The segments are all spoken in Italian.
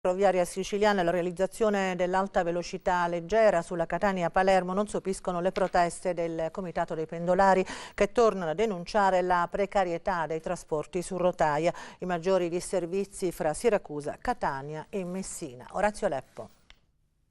Ferroviaria siciliana e la realizzazione dell'alta velocità leggera sulla Catania-Palermo non sopiscono le proteste del Comitato dei Pendolari, che tornano a denunciare la precarietà dei trasporti su rotaia, i maggiori disservizi fra Siracusa, Catania e Messina. Orazio Leppo.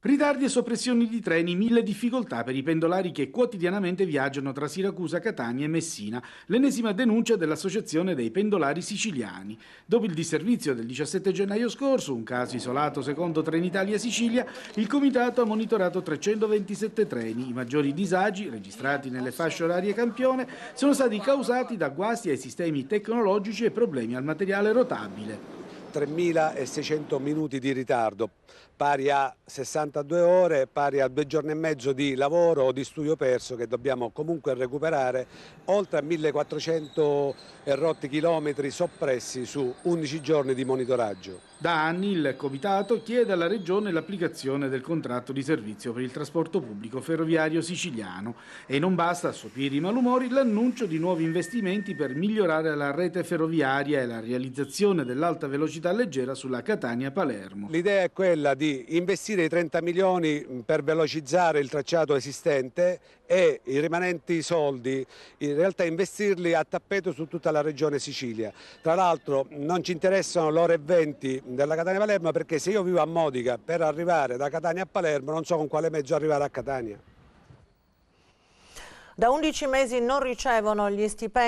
Ritardi e soppressioni di treni, mille difficoltà per i pendolari che quotidianamente viaggiano tra Siracusa, Catania e Messina. L'ennesima denuncia dell'Associazione dei Pendolari Siciliani. Dopo il disservizio del 17 gennaio scorso, un caso isolato secondo Trenitalia Sicilia, il Comitato ha monitorato 327 treni. I maggiori disagi, registrati nelle fasce orarie campione, sono stati causati da guasti ai sistemi tecnologici e problemi al materiale rotabile. 3.600 minuti di ritardo, pari a 62 ore, pari a 2 giorni e mezzo di lavoro o di studio perso che dobbiamo comunque recuperare, oltre a 1.400 rotti chilometri soppressi su 11 giorni di monitoraggio. Da anni il Comitato chiede alla Regione l'applicazione del contratto di servizio per il trasporto pubblico ferroviario siciliano e non basta a sopire i malumori l'annuncio di nuovi investimenti per migliorare la rete ferroviaria e la realizzazione dell'alta velocità leggera sulla Catania-Palermo. L'idea è quella di investire i 30 milioni per velocizzare il tracciato esistente e i rimanenti soldi in realtà investirli a tappeto su tutta la regione Sicilia. Tra l'altro non ci interessano le ore e 20 della Catania-Palermo, perché se io vivo a Modica, per arrivare da Catania a Palermo non so con quale mezzo arrivare a Catania. Da 11 mesi non ricevono gli stipendi